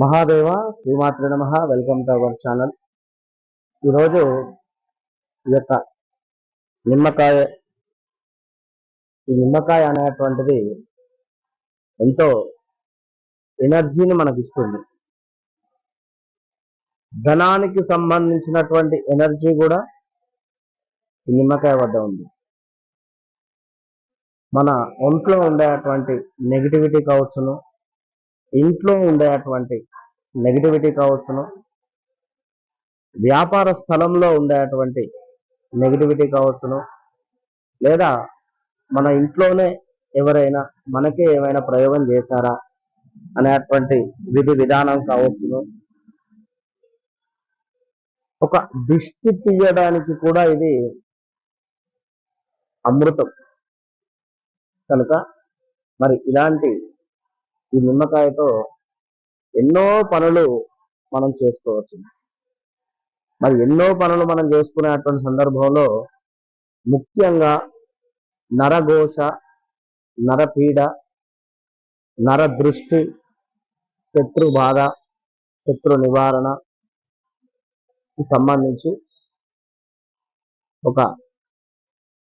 మహాదేవ శ్రీమాత్రే నమః. Welcome to our channel. ఈరోజు ఈ యొక్క నిమ్మకాయ ఈ నిమ్మకాయ అనేటువంటిది ఎంతో ఎనర్జీని మనకి ఇస్తుంది. ధనానికి సంబంధించినటువంటి ఎనర్జీ కూడా ఈ నిమ్మకాయ వద్ద ఉంది. మన ఒంట్లో ఉండేటువంటి నెగిటివిటీ కావచ్చును, ఇంట్లో ఉండేటువంటి నెగిటివిటీ కావచ్చును, వ్యాపార స్థలంలో ఉండేటువంటి నెగిటివిటీ కావచ్చును, లేదా మన ఇంట్లోనే ఎవరైనా మనకే ఏమైనా ప్రయోగం చేశారా అనేటువంటి విధి విధానం కావచ్చును, ఒక దిష్టి తీయడానికి కూడా ఇది అమృతం. కనుక మరి ఇలాంటి ఈ నిమ్మకాయతో ఎన్నో పనులు మనం చేసుకోవచ్చు. మరి ఎన్నో పనులు మనం చేసుకునేటువంటి సందర్భంలో ముఖ్యంగా నరఘోష, నరపీడ, నరదృష్టి, శత్రు బాధ, శత్రు నివారణకి సంబంధించి ఒక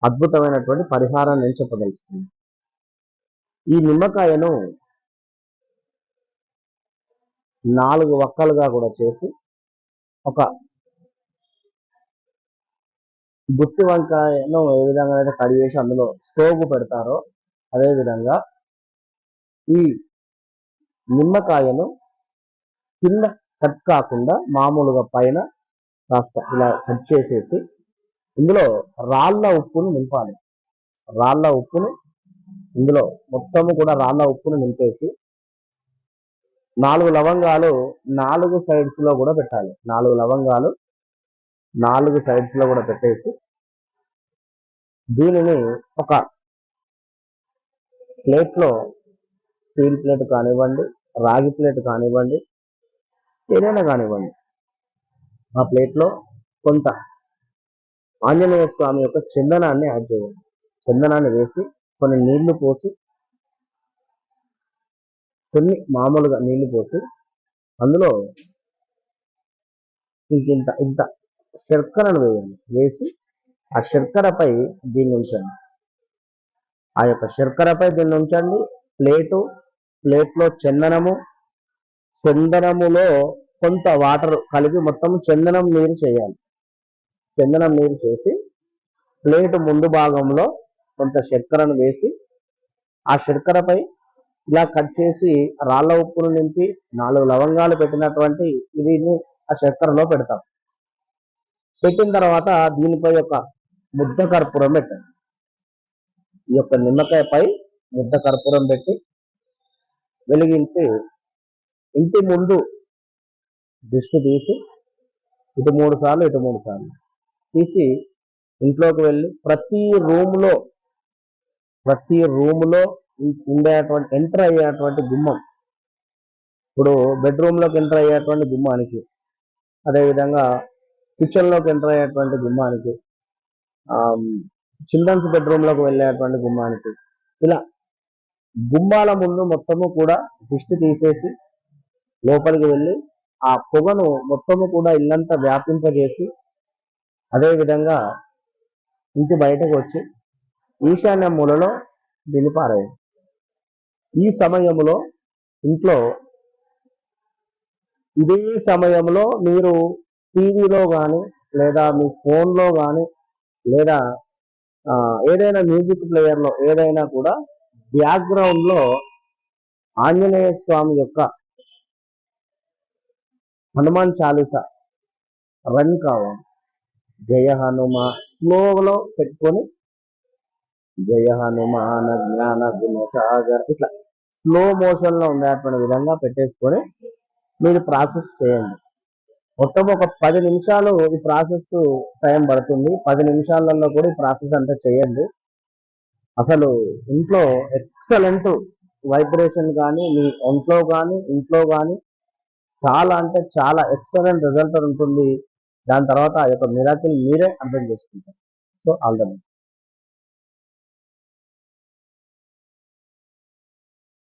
అద్భుతమైనటువంటి పరిహారాన్ని నేను చెప్పదలుచుకున్నాను. ఈ నిమ్మకాయను 4 వక్కలుగా కూడా చేసి ఒక గుత్తి వంకాయను ఏ విధంగా అయితే కడి చేసి అందులో సోగు పెడతారో అదేవిధంగా ఈ నిమ్మకాయను కింద కట్ కాకుండా మామూలుగా పైన కాస్త ఇలా కట్ చేసేసి ఇందులో రాళ్ళ ఉప్పును నింపాలి. రాళ్ళ ఉప్పును ఇందులో మొత్తము కూడా రాళ్ళ ఉప్పును నింపేసి 4 లవంగాలు 4 సైడ్స్ లో కూడా పెట్టాలి. 4 లవంగాలు 4 సైడ్స్ లో కూడా పెట్టేసి దీనిని ఒక ప్లేట్లో, స్టీల్ ప్లేట్ కానివ్వండి, రాగి ప్లేట్ కానివ్వండి, ఏదైనా కానివ్వండి, ఆ ప్లేట్లో కొంత ఆంజనేయ స్వామి యొక్క చందనాన్ని యాడ్ చేయాలి. చందనాన్ని వేసి కొన్ని నీళ్లు పోసి, కొన్ని మామూలుగా నీళ్లు పోసి అందులో ఇంత శర్కరను వేయండి. వేసి ఆ శర్కరపై దీన్ని ఉంచండి. ఆ యొక్క శర్కరపై దీన్ని ఉంచండి. ప్లేట్లో చందనములో కొంత వాటర్ కలిపి మొత్తం చందనం నీరు చేయాలి. చందనం నీరు చేసి ప్లేట్ ముందు భాగంలో కొంత శర్కరను వేసి ఆ శర్కరపై ఇలా కట్ చేసి రాళ్ళ ఉప్పును నింపి 4 లవంగాలు పెట్టినటువంటి ఇది ఆ శర్కరలో పెడతాం. పెట్టిన తర్వాత దీనిపై ఒక ముద్ద కర్పూరం పెట్టండి. ఈ యొక్క నిమ్మకాయపై ముద్ద కర్పూరం పెట్టి వెలిగించి ఇంటి ముందు దిష్టి తీసి ఇటు 3 సార్లు ఇటు 3 సార్లు తీసి ఇంట్లోకి వెళ్ళి ప్రతి రూములో ఉండేటువంటి ఎంటర్ అయ్యేటువంటి గుమ్మం, ఇప్పుడు బెడ్రూమ్లోకి ఎంటర్ అయ్యేటువంటి గుమ్మానికి, అదేవిధంగా కిచెన్లోకి ఎంటర్ అయ్యేటువంటి గుమ్మానికి, చిల్డ్రన్స్ బెడ్రూమ్లోకి వెళ్ళేటువంటి గుమ్మానికి, ఇలా గుమ్మాల ముందు మొత్తము కూడా దిష్టి తీసేసి లోపలికి వెళ్ళి ఆ పొగను మొత్తము కూడా ఇల్లంతా వ్యాపింపజేసి అదేవిధంగా ఇంటి బయటకు వచ్చి ఈశాన్య మూలలో దీన్ని పారేయండి. ఈ సమయంలో ఇంట్లో ఇదే సమయంలో మీరు టీవీలో కానీ లేదా మీ ఫోన్లో కానీ లేదా ఏదైనా మ్యూజిక్ ప్లేయర్లో ఏదైనా కూడా బ్యాక్గ్రౌండ్లో ఆంజనేయ స్వామి యొక్క హనుమాన్ చాలీసా రన్ కావాలి. జయ హనుమ స్లోలో పెట్టుకొని జయ హనుమాన జ్ఞాన గుణ సాగర్ ఇట్లా స్లో మోషన్ లో ఉండేటువంటి విధంగా పెట్టేసుకొని మీరు ప్రాసెస్ చేయండి. మొత్తం ఒక 10 నిమిషాలు ఈ ప్రాసెస్ టైం పడుతుంది. 10 నిమిషాలలో కూడా ఈ ప్రాసెస్ అంతా చేయండి. అసలు ఇంట్లో ఎక్సలెంట్ వైబ్రేషన్ కానీ మీ ఒంట్లో కానీ ఇంట్లో కానీ చాలా అంటే చాలా ఎక్సలెంట్ రిజల్ట్ ఉంటుంది. దాని తర్వాత ఆ యొక్క మిరాకిల్ మీరే అర్థం చేసుకుంటారు. So all the best.